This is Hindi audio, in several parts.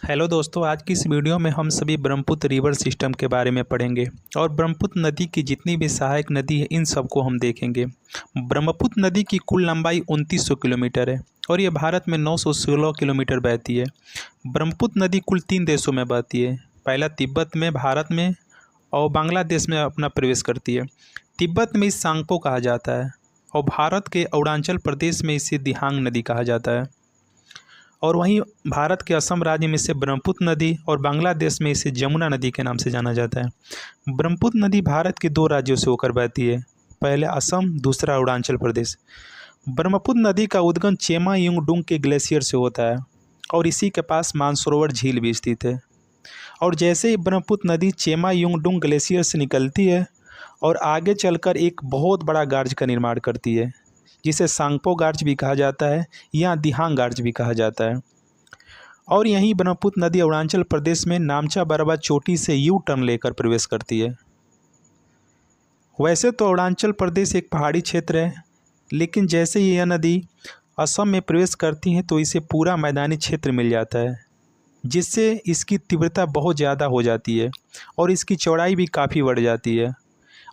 हेलो दोस्तों, आज की इस वीडियो में हम सभी ब्रह्मपुत्र रिवर सिस्टम के बारे में पढ़ेंगे और ब्रह्मपुत्र नदी की जितनी भी सहायक नदी है इन सबको हम देखेंगे। ब्रह्मपुत्र नदी की कुल लंबाई 2900 किलोमीटर है और ये भारत में 916 किलोमीटर बहती है। ब्रह्मपुत्र नदी कुल 3 देशों में बहती है। पहला तिब्बत में, भारत में और बांग्लादेश में अपना प्रवेश करती है। तिब्बत में इसे सांगपो कहा जाता है और भारत के अरुणाचल प्रदेश में इसे दिहांग नदी कहा जाता है। और वहीं भारत के असम राज्य में इसे ब्रह्मपुत्र नदी और बांग्लादेश में इसे जमुना नदी के नाम से जाना जाता है। ब्रह्मपुत्र नदी भारत के 2 राज्यों से होकर बहती है, पहले असम, दूसरा अरुणाचल प्रदेश। ब्रह्मपुत्र नदी का उद्गम चेमा युंगडुंग के ग्लेशियर से होता है और इसी के पास मानसरोवर झील भी स्थित है। और जैसे ही ब्रह्मपुत्र नदी चेमा युंगडुंग ग्लेशियर से निकलती है और आगे चलकर एक बहुत बड़ा गार्ज का निर्माण करती है, जिसे सांगपो गार्ज भी कहा जाता है या दिहांग गार्ज भी कहा जाता है। और यहीं ब्रह्मपुत्र नदी अरुणाचल प्रदेश में नामचा बरवा चोटी से यू टर्न लेकर प्रवेश करती है। वैसे तो अरुणाचल प्रदेश एक पहाड़ी क्षेत्र है, लेकिन जैसे ही यह नदी असम में प्रवेश करती है तो इसे पूरा मैदानी क्षेत्र मिल जाता है, जिससे इसकी तीव्रता बहुत ज़्यादा हो जाती है और इसकी चौड़ाई भी काफ़ी बढ़ जाती है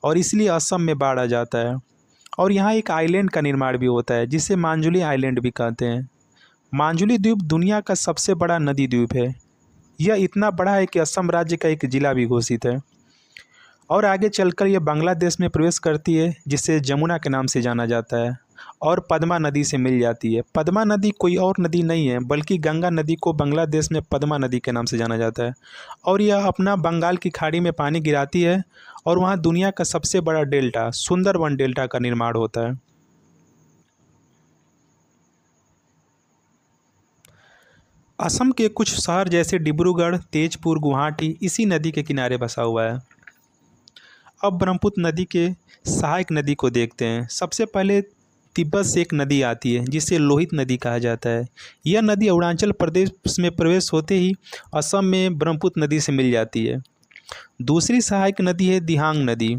और इसलिए असम में बाढ़ आ जाता है। और यहाँ एक आइलैंड का निर्माण भी होता है, जिसे मांजुली आइलैंड भी कहते हैं। मांजुली द्वीप दुनिया का सबसे बड़ा नदी द्वीप है। यह इतना बड़ा है कि असम राज्य का एक जिला भी घोषित है। और आगे चलकर यह बांग्लादेश में प्रवेश करती है, जिसे जमुना के नाम से जाना जाता है और पद्मा नदी से मिल जाती है। पद्मा नदी कोई और नदी नहीं है, बल्कि गंगा नदी को बांग्लादेश में पद्मा नदी के नाम से जाना जाता है। और यह अपना बंगाल की खाड़ी में पानी गिराती है और वहाँ दुनिया का सबसे बड़ा डेल्टा सुंदरवन डेल्टा का निर्माण होता है। असम के कुछ शहर जैसे डिब्रूगढ़, तेजपुर, गुवाहाटी इसी नदी के किनारे बसा हुआ है। अब ब्रह्मपुत्र नदी के सहायक नदी को देखते हैं। सबसे पहले तिब्बत से एक नदी आती है, जिसे लोहित नदी कहा जाता है। यह नदी अरुणाचल प्रदेश में प्रवेश होते ही असम में ब्रह्मपुत्र नदी से मिल जाती है। दूसरी सहायक नदी है दिहांग नदी।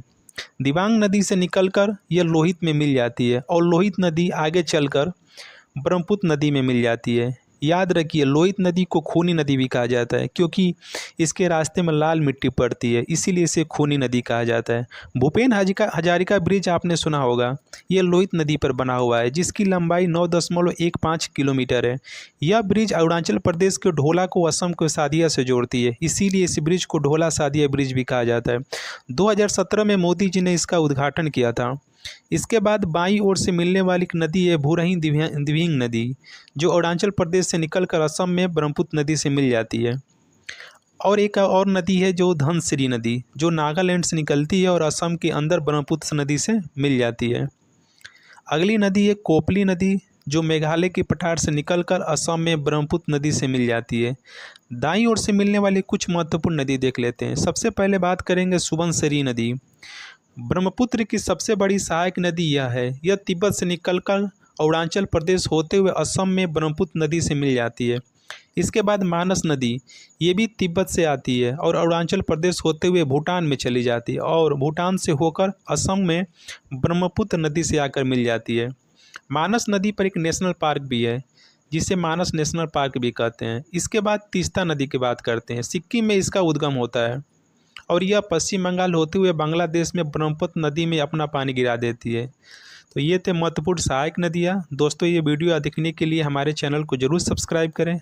दिबांग नदी से निकलकर यह लोहित में मिल जाती है और लोहित नदी आगे चलकर ब्रह्मपुत्र नदी में मिल जाती है। याद रखिए, लोहित नदी को खूनी नदी भी कहा जाता है, क्योंकि इसके रास्ते में लाल मिट्टी पड़ती है, इसीलिए इसे खूनी नदी कहा जाता है। भूपेन हजारिका ब्रिज आपने सुना होगा, यह लोहित नदी पर बना हुआ है, जिसकी लंबाई 9.15 किलोमीटर है। यह ब्रिज अरुणाचल प्रदेश के ढोला को असम के सादिया से जोड़ती है, इसीलिए इस ब्रिज को ढोला सादिया ब्रिज भी कहा जाता है। 2017 में मोदी जी ने इसका उद्घाटन किया था। इसके बाद बाईं ओर से मिलने वाली एक नदी है भूरही दिव्यांग नदी, जो अरुणाचल प्रदेश से निकलकर असम में ब्रह्मपुत्र नदी से मिल जाती है। और एक और नदी है जो धनसिरी नदी, जो नागालैंड से निकलती है और असम के अंदर ब्रह्मपुत्र नदी से मिल जाती है। अगली नदी है कोपली नदी, जो मेघालय के पठार से निकलकर असम में ब्रह्मपुत्र नदी से मिल जाती है। दाईं ओर से मिलने वाली कुछ महत्वपूर्ण नदी देख लेते हैं। सबसे पहले बात करेंगे सुबनसिरी नदी। ब्रह्मपुत्र की सबसे बड़ी सहायक नदी यह है। यह तिब्बत से निकलकर अरुणाचल प्रदेश होते हुए असम में ब्रह्मपुत्र नदी से मिल जाती है। इसके बाद मानस नदी, ये भी तिब्बत से आती है और अरुणाचल प्रदेश होते हुए भूटान में चली जाती है और भूटान से होकर असम में ब्रह्मपुत्र नदी से आकर मिल जाती है। मानस नदी पर एक नेशनल पार्क भी है, जिसे मानस नेशनल पार्क भी कहते हैं। इसके बाद तीस्ता नदी की बात करते हैं। सिक्किम में इसका उद्गम होता है और यह पश्चिम बंगाल होते हुए बांग्लादेश में ब्रह्मपुत्र नदी में अपना पानी गिरा देती है। तो ये थे महत्वपूर्ण सहायक नदियाँ। दोस्तों, ये वीडियो देखने के लिए हमारे चैनल को ज़रूर सब्सक्राइब करें।